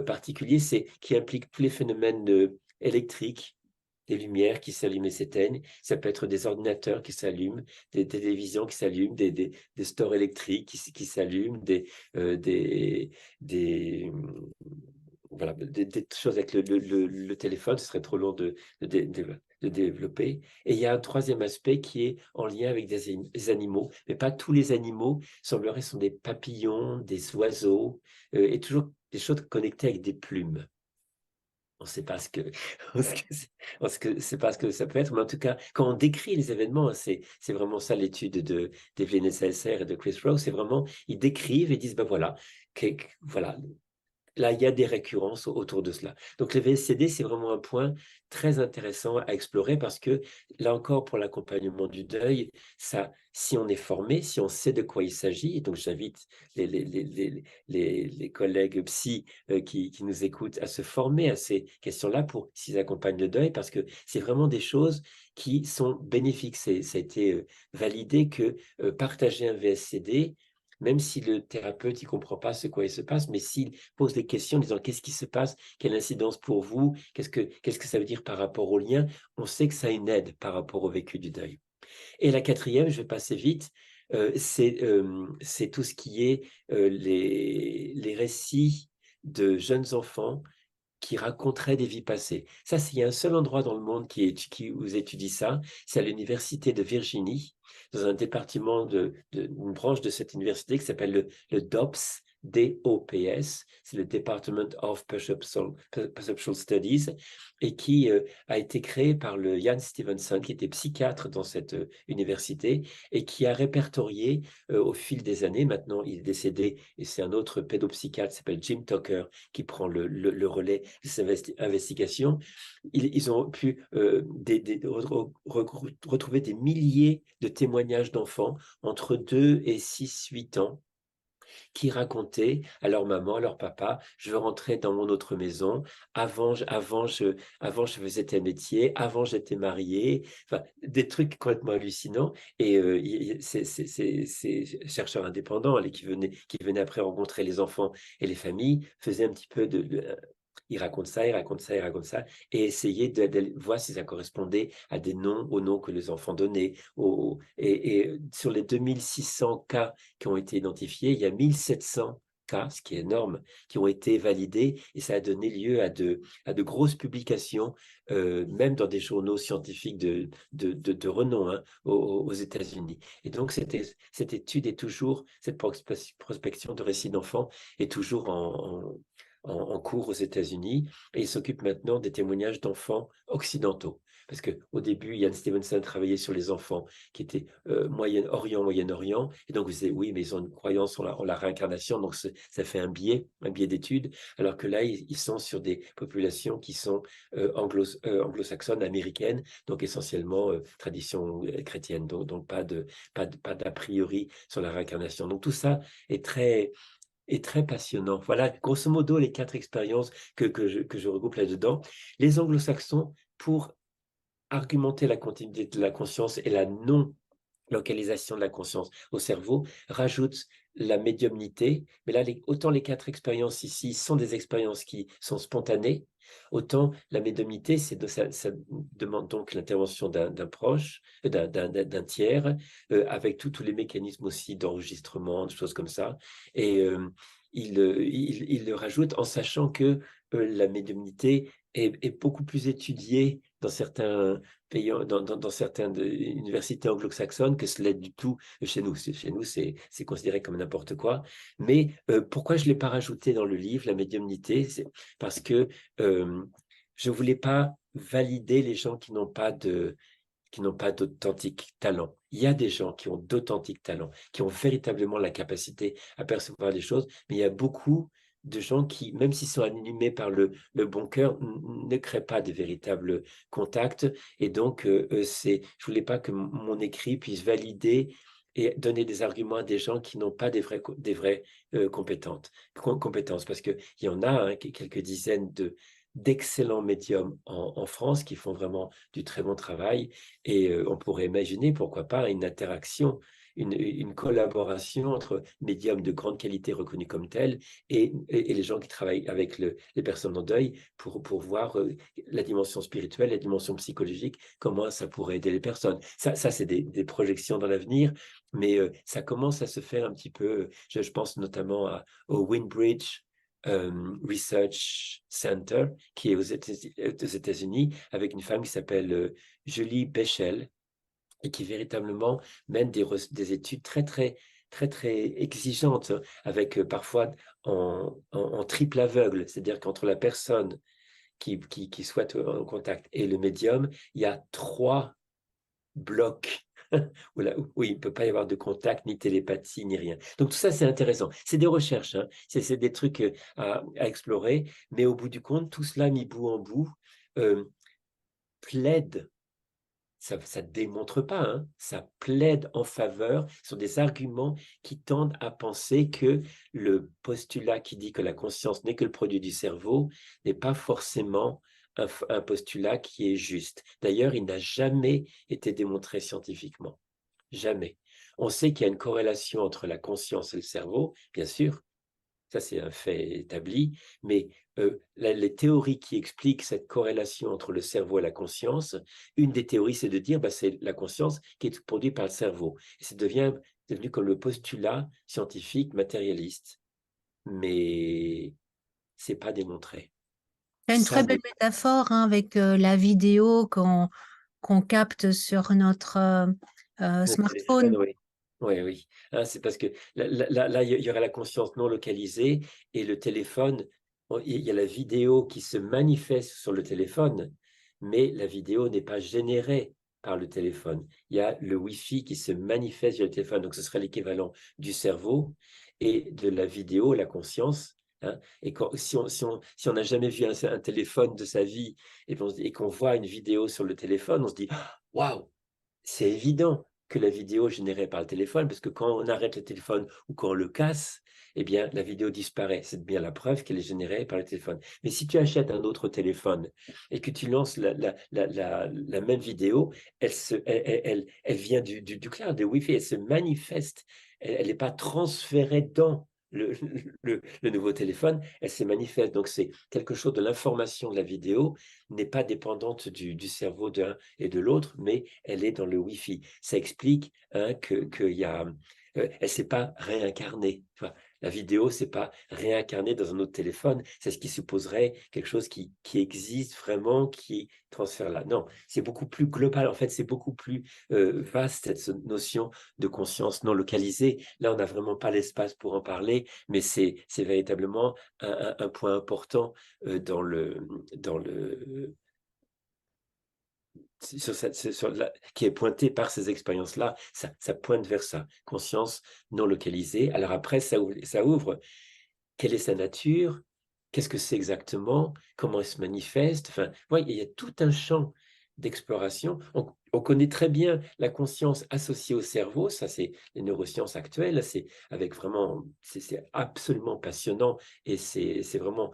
particuliers, qui impliquent tous les phénomènes électriques, des lumières qui s'allument et s'éteignent. Ça peut être des ordinateurs qui s'allument, des télévisions qui s'allument, des stores électriques qui s'allument, des, voilà, des choses avec le téléphone, ce serait trop long de développer. Et il y a un troisième aspect qui est en lien avec des animaux, mais pas tous les animaux, semblerait, sont des papillons, des oiseaux, et toujours des choses connectées avec des plumes. On ne sait pas ce que, c'est pas ce que ça peut être, mais en tout cas, quand on décrit les événements, hein, c'est vraiment ça l'étude d'Evelyn Esselstyn et de Chris Rowe, c'est vraiment, ils décrivent et disent, ben voilà, voilà, là, il y a des récurrences autour de cela. Donc, le VSCD, c'est vraiment un point très intéressant à explorer parce que, là encore, pour l'accompagnement du deuil, ça, si on est formé, si on sait de quoi il s'agit, et donc j'invite les collègues psy qui nous écoutent à se former à ces questions-là pour s'ils accompagnent le deuil parce que c'est vraiment des choses qui sont bénéfiques. Ça a été validé que partager un VSCD, même si le thérapeute ne comprend pas ce quoi il se passe, mais s'il pose des questions en disant qu'est-ce qui se passe, quelle incidence pour vous, qu'est-ce que ça veut dire par rapport au lien, on sait que ça a une aide par rapport au vécu du deuil. Et la quatrième, je vais passer vite, c'est tout ce qui est les récits de jeunes enfants qui raconteraient des vies passées. Ça, s'il y a un seul endroit dans le monde qui vous étudie ça, c'est à l'université de Virginie, dans un département une branche de cette université qui s'appelle le DOPS, DOPS, c'est le Department of Perceptual Studies, et qui a été créé par le Ian Stevenson, qui était psychiatre dans cette université, et qui a répertorié au fil des années, maintenant il est décédé, et c'est un autre pédopsychiatre qui s'appelle Jim Tucker, qui prend le relais de ces investigations. Ils ont pu retrouver des milliers de témoignages d'enfants entre 2 et 6, 8 ans qui racontaient à leur maman, à leur papa, je veux rentrer dans mon autre maison, avant je faisais tel métier, avant j'étais mariée, enfin, des trucs complètement hallucinants. Et ces chercheurs indépendants qui venaient après rencontrer les enfants et les familles, faisaient un petit peu il raconte ça, il raconte ça, il raconte ça, et essayer de voir si ça correspondait à des noms, aux noms que les enfants donnaient. Et sur les 2600 cas qui ont été identifiés, il y a 1700 cas, ce qui est énorme, qui ont été validés, et ça a donné lieu à de grosses publications, même dans des journaux scientifiques de renom, hein, aux États-Unis. Et donc, cette étude est toujours, cette prospection de récits d'enfants est toujours en cours aux États-Unis, et il s'occupe maintenant des témoignages d'enfants occidentaux. parce qu'au début, Ian Stevenson travaillait sur les enfants qui étaient Moyen-Orient, Moyen-Orient, et donc vous disiez, oui, mais ils ont une croyance en la réincarnation, donc ça fait un biais d'études, alors que là, ils sont sur des populations qui sont anglo-saxonnes, américaines, donc essentiellement tradition chrétienne, donc pas d'a priori sur la réincarnation. Donc tout ça est très passionnant. Voilà, grosso modo, les 4 expériences que je regroupe là-dedans. Les anglo-saxons, pour argumenter la continuité de la conscience et la non-localisation de la conscience au cerveau, rajoutent la médiumnité. Mais là, autant les 4 expériences ici sont des expériences qui sont spontanées, autant la médiumnité, ça demande donc l'intervention d'un proche, d'un tiers, avec tous les mécanismes aussi d'enregistrement, de choses comme ça. Et il le rajoute en sachant que la médiumnité est beaucoup plus étudiée dans certains pays, dans certaines universités anglo-saxonnes que ce l'est du tout chez nous. Chez nous, c'est considéré comme n'importe quoi. Mais pourquoi je ne l'ai pas rajouté dans le livre, la médiumnité? C'est parce que je ne voulais pas valider les gens qui n'ont pas d'authentique talent. Il y a des gens qui ont d'authentiques talents, qui ont véritablement la capacité à percevoir les choses, mais il y a beaucoup de gens qui, même s'ils sont animés par le bon cœur, ne créent pas de véritables contacts. Et donc, je ne voulais pas que mon écrit puisse valider et donner des arguments à des gens qui n'ont pas des vraies compétences, parce qu'il y en a quelques dizaines d'excellents médiums en France qui font vraiment du très bon travail, et on pourrait imaginer, pourquoi pas, une interaction, une collaboration entre médiums de grande qualité reconnus comme tels et les gens qui travaillent avec les personnes en deuil pour voir la dimension spirituelle, la dimension psychologique, comment ça pourrait aider les personnes. Ça c'est des projections dans l'avenir, mais ça commence à se faire un petit peu. Je pense notamment au Windbridge Research Center, qui est aux États-Unis, avec une femme qui s'appelle Julie Béchel, et qui véritablement mène des études très exigeantes, hein, avec parfois en triple aveugle, c'est-à-dire qu'entre la personne qui souhaite en contact et le médium, il y a 3 blocs où il ne peut pas y avoir de contact, ni télépathie, ni rien. Donc tout ça, c'est intéressant. C'est des recherches, hein. C'est des trucs à explorer, mais au bout du compte, tout cela mis bout en bout plaide. Ça ne démontre pas, hein, ça plaide en faveur, ce sont des arguments qui tendent à penser que le postulat qui dit que la conscience n'est que le produit du cerveau n'est pas forcément un postulat qui est juste. D'ailleurs, il n'a jamais été démontré scientifiquement. Jamais. On sait qu'il y a une corrélation entre la conscience et le cerveau, bien sûr, ça c'est un fait établi, mais les théories qui expliquent cette corrélation entre le cerveau et la conscience, une des théories, c'est de dire bah, c'est la conscience qui est produite par le cerveau. Et c'est devenu comme le postulat scientifique matérialiste, mais c'est pas démontré. Tu as une Ça très belle n'est métaphore, hein, avec la vidéo qu'on capte sur notre le téléphone, smartphone. oui. Oui, oui. Hein, c'est parce que là, il y aurait la conscience non localisée et le téléphone, il y a la vidéo qui se manifeste sur le téléphone, mais la vidéo n'est pas générée par le téléphone. Il y a le Wi-Fi qui se manifeste sur le téléphone, donc ce serait l'équivalent du cerveau et de la vidéo, la conscience. Hein. Et si on n'a jamais vu un téléphone de sa vie et qu'on voit une vidéo sur le téléphone, on se dit, waouh, c'est évident que la vidéo générée par le téléphone, parce que quand on arrête le téléphone ou quand on le casse, eh bien, la vidéo disparaît. C'est bien la preuve qu'elle est générée par le téléphone. Mais si tu achètes un autre téléphone et que tu lances la même vidéo, elle vient du cloud, de Wi-Fi, elle se manifeste. Elle n'est pas transférée dans le nouveau téléphone, elle se manifeste. Donc, c'est quelque chose de l'information de la vidéo n'est pas dépendante du cerveau d'un et de l'autre, mais elle est dans le Wi-Fi. Ça explique hein, qu'il y a, elle ne s'est pas réincarnée. Tu vois. La vidéo, c'est pas réincarné dans un autre téléphone. C'est ce qui supposerait quelque chose qui existe vraiment, qui transfère là. Non, c'est beaucoup plus global. En fait, c'est beaucoup plus vaste cette notion de conscience non localisée. Là, on n'a vraiment pas l'espace pour en parler, mais c'est véritablement un point important dans le qui est pointé par ces expériences-là, ça pointe vers ça, conscience non localisée. Alors après, ça ouvre quelle est sa nature, qu'est-ce que c'est exactement, comment elle se manifeste. Enfin, ouais, il y a tout un champ d'exploration. On connaît très bien la conscience associée au cerveau, ça c'est les neurosciences actuelles, c'est avec vraiment, c'est absolument passionnant et c'est vraiment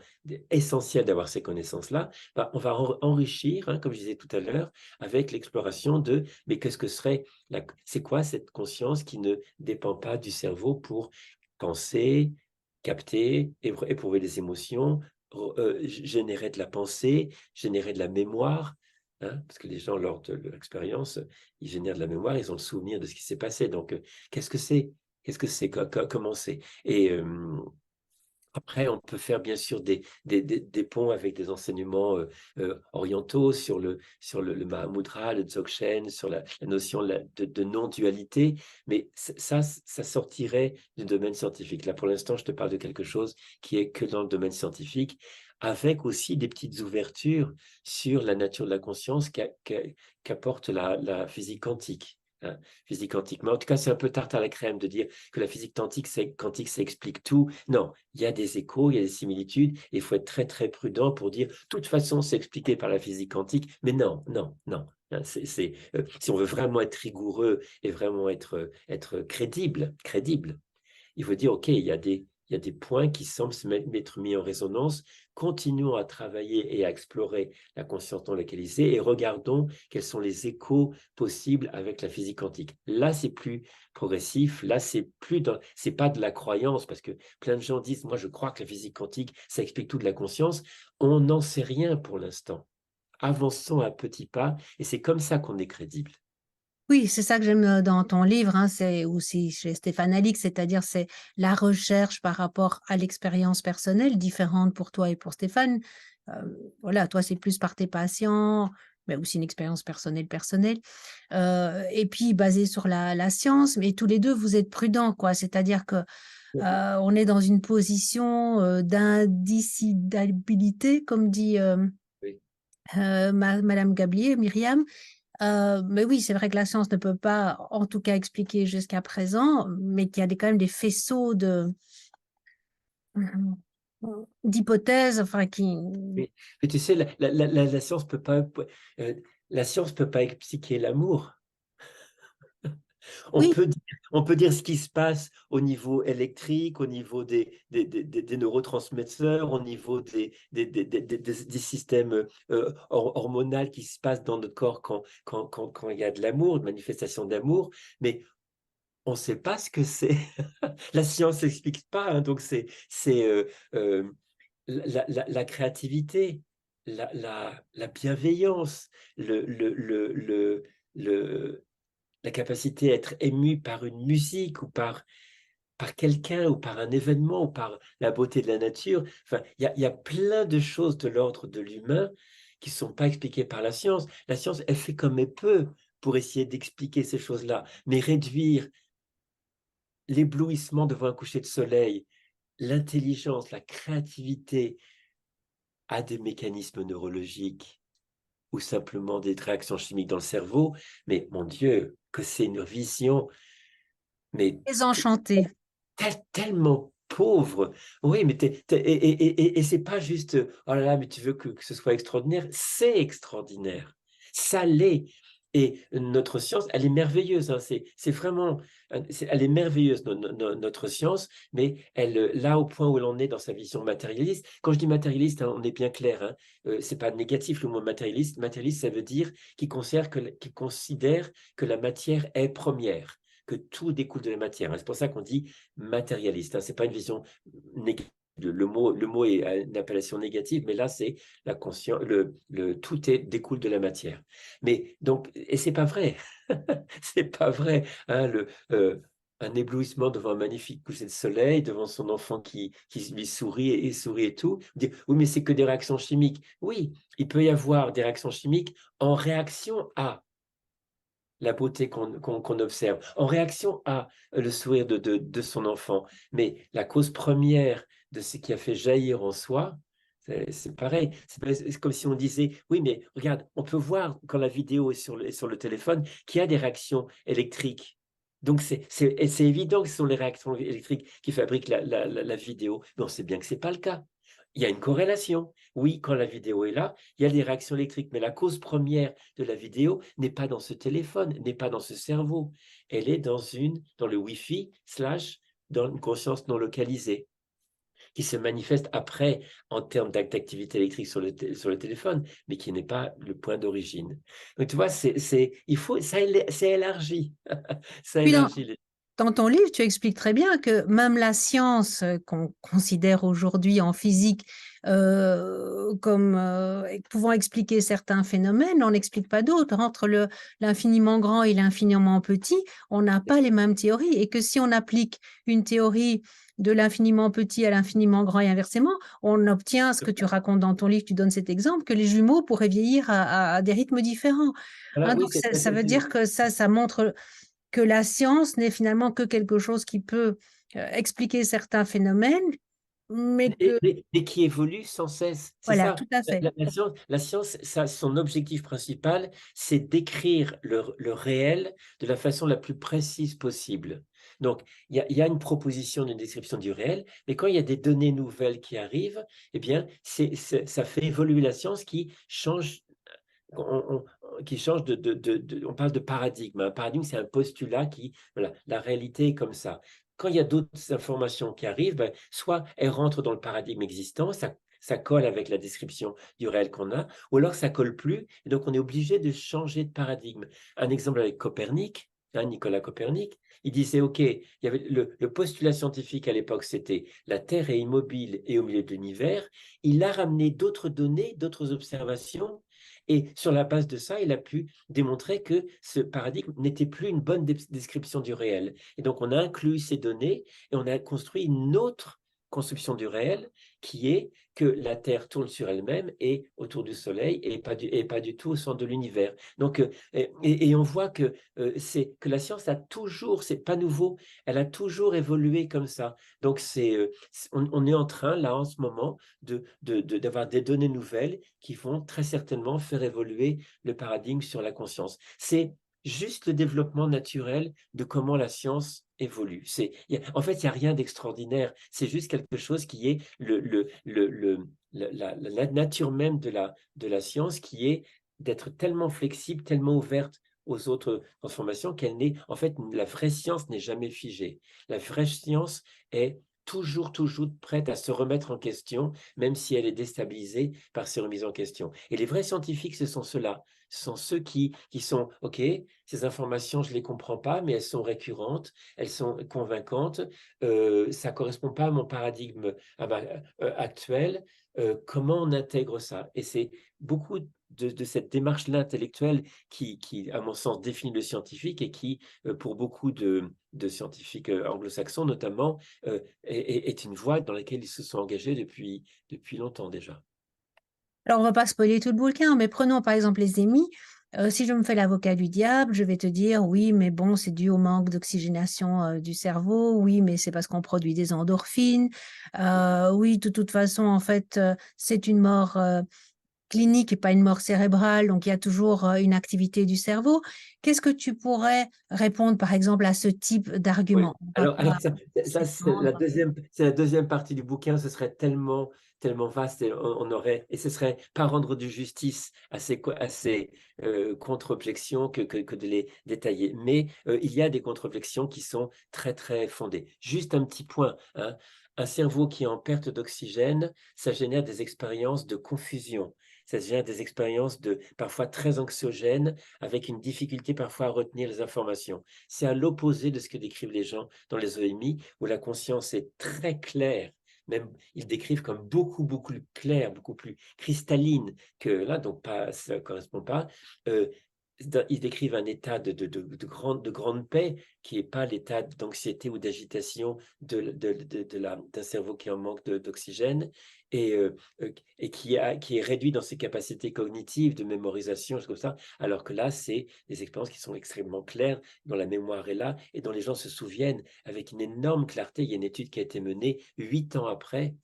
essentiel d'avoir ces connaissances-là. Bah, on va enrichir, hein, comme je disais tout à l'heure, avec l'exploration de, mais qu'est-ce que serait, c'est quoi cette conscience qui ne dépend pas du cerveau pour penser, capter, éprouver des émotions, générer de la pensée, générer de la mémoire, hein, parce que les gens, lors de leur expérience, ils génèrent de la mémoire, ils ont le souvenir de ce qui s'est passé. Donc, qu'est-ce que c'est? Qu'est-ce que c'est? Comment c'est? Et après, on peut faire bien sûr des ponts avec des enseignements orientaux sur le Mahamudra, le Dzogchen, sur la notion de non-dualité, mais ça sortirait du domaine scientifique. Là, pour l'instant, je te parle de quelque chose qui est que dans le domaine scientifique, avec aussi des petites ouvertures sur la nature de la conscience qu'apporte la physique quantique. Hein, physique quantique. Mais en tout cas, c'est un peu tarte à la crème de dire que la physique quantique, ça explique tout. Non, il y a des échos, il y a des similitudes, et il faut être très, très prudent pour dire, de toute façon, c'est expliqué par la physique quantique, mais non, non, non. Hein, si on veut vraiment être rigoureux et vraiment être crédible, il faut dire, OK, il y a des points qui semblent m'être mis en résonance. Continuons à travailler et à explorer la conscience non localisée et regardons quels sont les échos possibles avec la physique quantique. Là, c'est plus progressif. Là, c'est pas de la croyance parce que plein de gens disent, moi, je crois que la physique quantique, ça explique tout de la conscience. On n'en sait rien pour l'instant. Avançons à petits pas et c'est comme ça qu'on est crédible. Oui, c'est ça que j'aime, dans ton livre, hein, c'est aussi chez Stéphane Alix, c'est-à-dire c'est la recherche par rapport à l'expérience personnelle, différente pour toi et pour Stéphane. Voilà, toi, c'est plus par tes patients, mais aussi une expérience personnelle, et puis basée sur la science, mais tous les 2 vous êtes prudents, quoi. C'est-à-dire que, on est dans une position, d'indécidabilité, comme dit, Oui. madame Gablier, Myriam. Mais oui, c'est vrai que la science ne peut pas, en tout cas, expliquer jusqu'à présent, mais qu'il y a quand même des faisceaux d'hypothèses, enfin, qui. Mais tu sais, la science peut pas, euh, la science peut pas expliquer l'amour. On Oui, peut dire, on peut dire ce qui se passe au niveau électrique, au niveau des neurotransmetteurs, au niveau des systèmes hormonaux qui se passent dans notre corps quand il y a de l'amour, une manifestation d'amour, mais on ne sait pas ce que c'est. La science n'explique pas, hein, donc euh, la créativité, la bienveillance, le, la capacité à être ému par une musique ou par quelqu'un ou par un événement ou par la beauté de la nature. Enfin, il y a plein de choses de l'ordre de l'humain qui ne sont pas expliquées par la science. La science, elle fait comme elle peut pour essayer d'expliquer ces choses-là, mais réduire l'éblouissement devant un coucher de soleil, l'intelligence, la créativité à des mécanismes neurologiques ou simplement des réactions chimiques dans le cerveau, mais mon Dieu, que c'est une vision, mais désenchanté. tellement pauvre. Oui, mais et c'est pas juste, oh là là, mais tu veux que ce soit extraordinaire. C'est extraordinaire. Ça l'est. Et notre science, elle est merveilleuse. Hein. C'est vraiment, elle est merveilleuse, notre science, mais là, au point où l'on est dans sa vision matérialiste, quand je dis matérialiste, hein, on est bien clair, hein, c'est pas négatif le mot matérialiste. Matérialiste, ça veut dire qu'il considère que la matière est première, que tout découle de la matière. Hein. C'est pour ça qu'on dit matérialiste. Hein. Ce n'est pas une vision négative. Le mot est une appellation négative, mais là, c'est la conscience, tout découle de la matière. Mais donc, et c'est pas vrai. C'est pas vrai. Hein, un éblouissement devant un magnifique coucher de soleil, devant son enfant qui lui sourit et sourit et tout. Dire, oui, mais c'est que des réactions chimiques. Oui, il peut y avoir des réactions chimiques en réaction à la beauté qu'on observe, en réaction à le sourire de son enfant. Mais la cause première de ce qui a fait jaillir en soi, C'est pareil. C'est comme si on disait, oui, mais regarde, on peut voir quand la vidéo est sur le téléphone qu'il y a des réactions électriques. Donc, c'est évident que ce sont les réactions électriques qui fabriquent la vidéo, mais on sait bien que ce n'est pas le cas. Il y a une corrélation. Oui, quand la vidéo est là, il y a des réactions électriques, mais la cause première de la vidéo n'est pas dans ce téléphone, n'est pas dans ce cerveau. Elle est dans le Wi-Fi / dans une conscience non localisée qui se manifeste après en termes d'activité électrique sur le téléphone, mais qui n'est pas le point d'origine. Donc, tu vois, c'est élargi. Ça Puis élargit les... dans ton livre, tu expliques très bien que même la science qu'on considère aujourd'hui en physique comme pouvant expliquer certains phénomènes, on n'explique pas d'autres. Entre l'infiniment grand et l'infiniment petit, on n'a pas les mêmes théories. Et que si on applique une théorie de l'infiniment petit à l'infiniment grand et inversement, on obtient ce que tu racontes dans ton livre, tu donnes cet exemple, que les jumeaux pourraient vieillir à des rythmes différents. Voilà, Hein, oui, donc ça veut dire que ça montre que la science n'est finalement que quelque chose qui peut expliquer certains phénomènes, mais que, mais qui évolue sans cesse. C'est voilà, ça. tout à fait. La science, son objectif principal, c'est d'écrire le réel de la façon la plus précise possible. Donc, il y a une proposition d'une description du réel, mais quand il y a des données nouvelles qui arrivent, eh bien, ça fait évoluer la science qui change qui change on parle de paradigme. Un paradigme, c'est un postulat qui, voilà, la réalité est comme ça. Quand il y a d'autres informations qui arrivent, ben, soit elles rentrent dans le paradigme existant, ça colle avec la description du réel qu'on a, ou alors ça colle plus, et donc on est obligé de changer de paradigme. Un exemple avec Copernic, hein, Nicolas Copernic, il disait, OK, il y avait le postulat scientifique à l'époque, c'était la Terre est immobile et au milieu de l'univers. Il a ramené d'autres données, d'autres observations, et sur la base de ça, il a pu démontrer que ce paradigme n'était plus une bonne description du réel. Et donc, on a inclus ces données et on a construit une autre conception du réel qui est que la Terre tourne sur elle-même et autour du Soleil et pas du tout au centre de l'univers. Donc, et on voit que la science a toujours, c'est pas nouveau, elle a toujours évolué comme ça. Donc, on est en train, là, en ce moment, d'avoir des données nouvelles qui vont très certainement faire évoluer le paradigme sur la conscience. C'est juste le développement naturel de comment la science évolue. En fait, il n'y a rien d'extraordinaire. C'est juste quelque chose qui est la nature même de la science, qui est d'être tellement flexible, tellement ouverte aux autres transformations qu'elle n'est, en fait, la vraie science n'est jamais figée. La vraie science est toujours prête à se remettre en question, même si elle est déstabilisée par ces remises en question. Et les vrais scientifiques, ce sont ceux-là. Ce sont ceux qui sont, OK, ces informations, je ne les comprends pas, mais elles sont récurrentes, elles sont convaincantes, ça ne correspond pas à mon paradigme actuel. Comment on intègre ça? Et c'est beaucoup de cette démarche-là intellectuelle qui, à mon sens, définit le scientifique et qui, pour beaucoup de scientifiques anglo-saxons notamment, est une voie dans laquelle ils se sont engagés depuis longtemps déjà. Alors, on va pas spoiler tout le bouquin, mais prenons par exemple les émis. Si je me fais l'avocat du diable, je vais te dire, oui, mais bon, c'est dû au manque d'oxygénation du cerveau, oui, mais c'est parce qu'on produit des endorphines, oui, de toute façon, en fait, c'est une mort clinique et pas une mort cérébrale, donc il y a toujours une activité du cerveau. Qu'est-ce que tu pourrais répondre, par exemple, à ce type Oui. d'argument? On va Alors pas ça, s'étendre. c'est la deuxième partie du bouquin. Ce serait tellement vaste et et ce serait pas rendre de justice à ces contre-objections que de les détailler. Mais il y a des contre-objections qui sont très fondées. Juste un petit point, hein. Un cerveau qui est en perte d'oxygène, ça génère des expériences de confusion. Ça génère des expériences parfois très anxiogènes, avec une difficulté parfois à retenir les informations. C'est à l'opposé de ce que décrivent les gens dans les EMI, où la conscience est très claire. Même, ils décrivent comme beaucoup plus claire, beaucoup plus cristalline que là, donc pas, ça ne correspond pas. Euh, Ils décrivent un état de grande paix qui n'est pas l'état d'anxiété ou d'agitation d'un cerveau qui est en manque d'oxygène et, et qui est réduit dans ses capacités cognitives de mémorisation, comme ça, alors que là, c'est des expériences qui sont extrêmement claires, dont la mémoire est là et dont les gens se souviennent avec une énorme clarté. Il y a une étude qui a été menée 8 ans après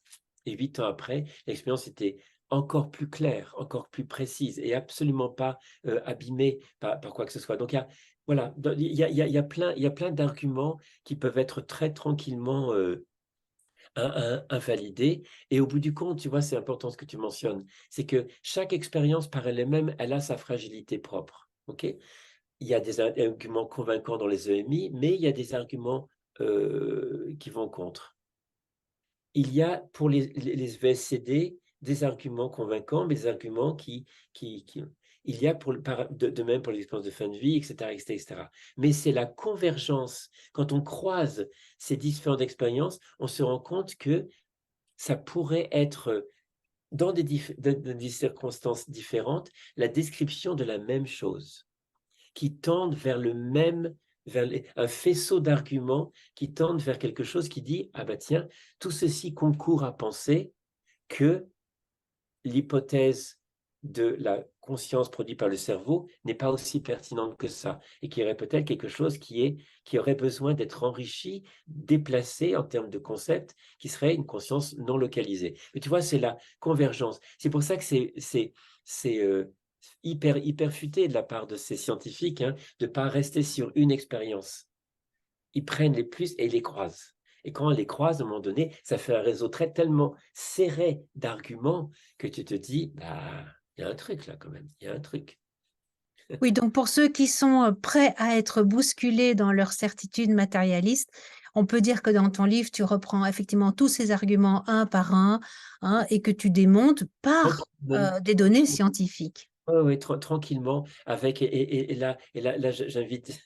Et 8 ans après, l'expérience était encore plus claire, encore plus précise et absolument pas abîmée par quoi que ce soit. Donc, voilà, il y a plein d'arguments qui peuvent être très tranquillement invalidés. Et au bout du compte, tu vois, c'est important ce que tu mentionnes, c'est que chaque expérience par elle-même, elle a sa fragilité propre. Ok, il y a des arguments convaincants dans les EMI, mais il y a des arguments qui vont contre. Il y a pour les VSCD des arguments convaincants, mais des arguments qui il y a de même pour l'expérience de fin de vie, etc., etc., etc. Mais c'est la convergence. Quand on croise ces différentes expériences, on se rend compte que ça pourrait être, dans dans des circonstances différentes, la description de la même chose qui tendent vers le même, un faisceau d'arguments qui tendent vers quelque chose qui dit, ah bah tiens, tout ceci concourt à penser que l'hypothèse de la conscience produite par le cerveau n'est pas aussi pertinente que ça, et qu'il y aurait peut-être quelque chose qui aurait besoin d'être enrichi, déplacé en termes de concept, qui serait une conscience non localisée. Mais tu vois, c'est la convergence. C'est pour ça que c'est hyper futé de la part de ces scientifiques, hein, de ne pas rester sur une expérience. Ils prennent les plus et ils les croisent. Et quand on les croise, à un moment donné, ça fait un réseau tellement serré d'arguments que tu te dis, bah, il y a un truc là quand même, il y a un truc. Oui, donc pour ceux qui sont prêts à être bousculés dans leur certitude matérialiste, on peut dire que dans ton livre, tu reprends effectivement tous ces arguments un par un, hein, et que tu démontes par Tranquillement. des données scientifiques. Ouais, ouais, tranquillement, avec, là, j'invite,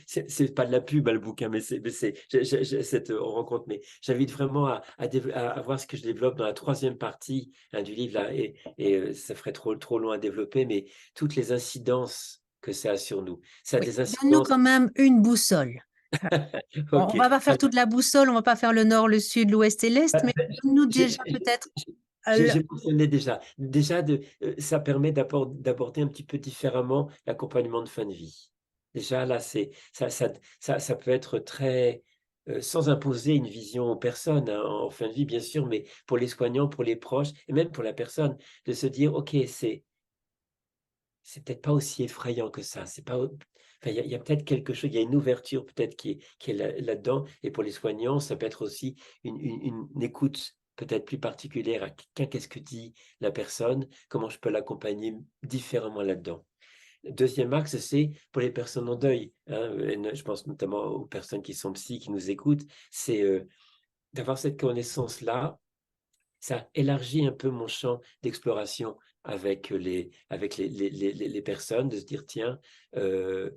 c'est pas de la pub, hein, le bouquin, mais cette rencontre, mais j'invite vraiment à voir ce que je développe dans la troisième partie, hein, du livre, là, ça ferait trop long à développer, mais toutes les incidences que ça a sur nous. Ça a Oui, des donne-nous incidences, quand même une boussole. On ok. va pas faire toute la boussole, on va pas faire le nord, le sud, l'ouest et l'est, mais donne-nous déjà peut-être J'ai mentionné déjà ça permet d'aborder un petit peu différemment l'accompagnement de fin de vie. Déjà là, ça peut être très sans imposer une vision aux personnes, hein, en fin de vie bien sûr, mais pour les soignants, pour les proches et même pour la personne, de se dire ok, c'est peut-être pas aussi effrayant que ça. C'est pas, enfin, il y a peut-être quelque chose, il y a une ouverture peut-être qui est là-dedans. Et pour les soignants, ça peut être aussi une écoute peut-être plus particulière à qu'est-ce que dit la personne, comment je peux l'accompagner différemment là-dedans. Deuxième axe, c'est pour les personnes en deuil, hein, je pense notamment aux personnes qui sont psy, qui nous écoutent, c'est d'avoir cette connaissance-là. Ça élargit un peu mon champ d'exploration avec les personnes, de se dire, tiens, quelles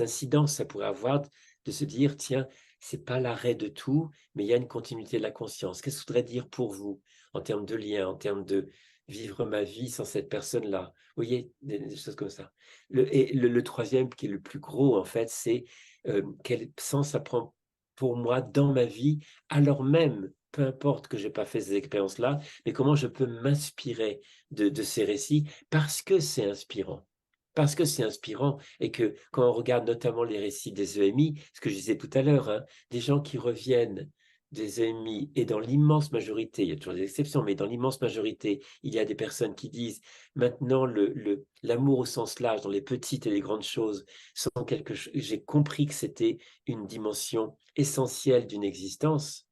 incidences ça pourrait avoir, de se dire, tiens, c'est pas l'arrêt de tout, mais il y a une continuité de la conscience. Qu'est-ce que ça voudrait dire pour vous en termes de lien, en termes de vivre ma vie sans cette personne-là? Vous voyez, des choses comme ça. Le troisième, qui est le plus gros, en fait, c'est quel sens ça prend pour moi dans ma vie, alors même, peu importe que je n'ai pas fait ces expériences-là, mais comment je peux m'inspirer de ces récits parce que c'est inspirant. Parce que c'est inspirant et que quand on regarde notamment les récits des EMI, ce que je disais tout à l'heure, hein, des gens qui reviennent des EMI et dans l'immense majorité, il y a toujours des exceptions, mais dans l'immense majorité, il y a des personnes qui disent maintenant l'amour au sens large, dans les petites et les grandes choses, sont quelque chose. J'ai compris que c'était une dimension essentielle d'une existence.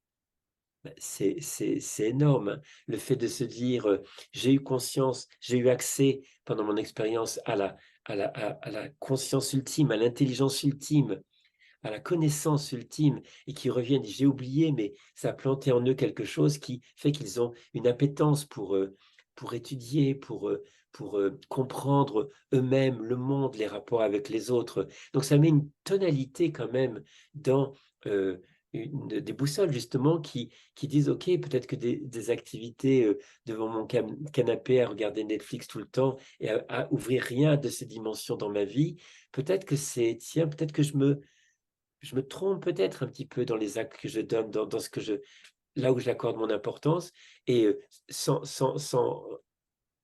Ben, c'est énorme, hein. Le fait de se dire, j'ai eu conscience, j'ai eu accès pendant mon expérience à la conscience ultime, à l'intelligence ultime, à la connaissance ultime, et qui reviennent, j'ai oublié, mais ça a planté en eux quelque chose qui fait qu'ils ont une appétence pour étudier, pour comprendre eux-mêmes le monde, les rapports avec les autres. Donc ça met une tonalité quand même dans des boussoles justement qui disent, OK, peut-être que des activités devant mon canapé à regarder Netflix tout le temps et à ouvrir rien de ces dimensions dans ma vie, peut-être que tiens, peut-être que je me trompe peut-être un petit peu dans les actes que je donne, dans ce que là où j'accorde mon importance, et sans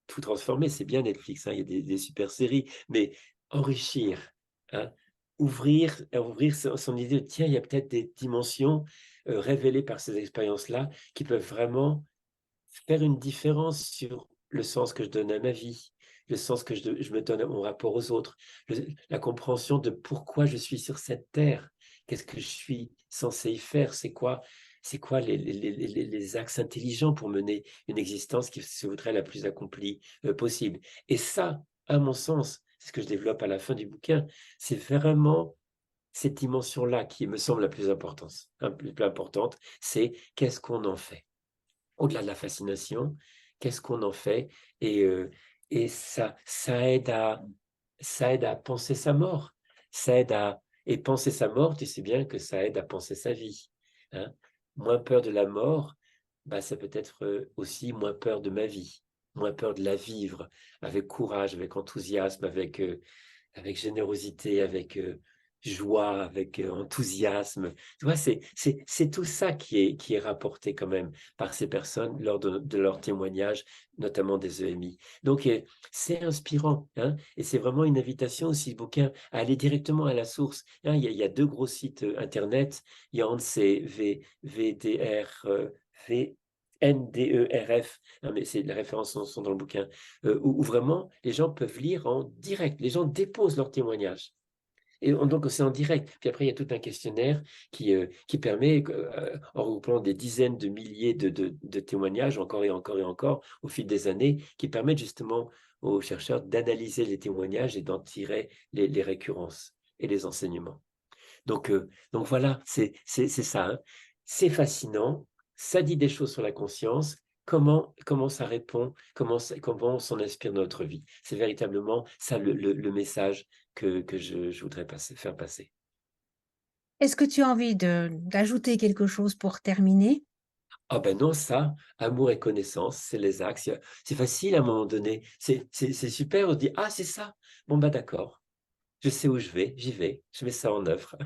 tout transformer, c'est bien Netflix, hein, il y a des super séries, mais enrichir, hein, ouvrir son idée de tiens, il y a peut-être des dimensions révélés par ces expériences-là, qui peuvent vraiment faire une différence sur le sens que je donne à ma vie, le sens que je me donne à mon rapport aux autres, la compréhension de pourquoi je suis sur cette terre, qu'est-ce que je suis censé y faire, c'est quoi les axes intelligents pour mener une existence qui se voudrait la plus accomplie possible. Et ça, à mon sens, c'est ce que je développe à la fin du bouquin, c'est vraiment cette dimension-là qui me semble la plus importante, plus importante, c'est qu'est-ce qu'on en fait? Au-delà de la fascination, qu'est-ce qu'on en fait? Et, ça aide à penser sa mort. Ça aide à, et penser sa mort, tu sais bien que ça aide à penser sa vie. Hein. Moins peur de la mort, bah, ça peut être aussi moins peur de ma vie, moins peur de la vivre avec courage, avec enthousiasme, avec générosité, avec joie, avec enthousiasme. Tu vois, c'est tout ça qui est rapporté quand même par ces personnes lors de leurs témoignages, notamment des EMI. Donc, c'est inspirant, hein, et c'est vraiment une invitation aussi, le bouquin, à aller directement à la source. Hein. Il y a deux gros sites Internet. Il y a un, c'est VDR, NDERF, hein, mais les références sont dans le bouquin, où vraiment les gens peuvent lire en direct. Les gens déposent leurs témoignages. Et donc, c'est en direct. Puis après, il y a tout un questionnaire qui permet, en regroupant des dizaines de milliers de témoignages, encore et encore et encore, au fil des années, qui permettent justement aux chercheurs d'analyser les témoignages et d'en tirer les récurrences et les enseignements. Donc voilà, c'est ça. Hein. C'est fascinant, ça dit des choses sur la conscience, comment ça répond, comment on s'en inspire dans notre vie. C'est véritablement ça le message que je voudrais faire passer. Est-ce que tu as envie d'ajouter quelque chose pour terminer? Ah ben non, ça, amour et connaissance, c'est les axes. C'est facile à un moment donné. C'est super, on se dit, ah, c'est ça. Bon, bah d'accord, je sais où je vais, j'y vais, je mets ça en œuvre.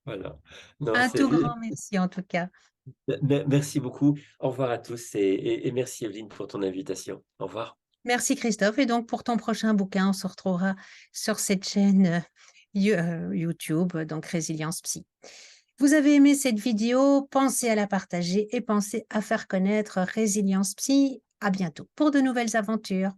Voilà. Non, Un tout c'est grand merci en tout cas. Merci beaucoup. Au revoir à tous et merci Evelyne pour ton invitation. Au revoir. Merci Christophe. Et donc pour ton prochain bouquin, on se retrouvera sur cette chaîne YouTube, donc Résilience Psy. Vous avez aimé cette vidéo, pensez à la partager et pensez à faire connaître Résilience Psy. À bientôt pour de nouvelles aventures.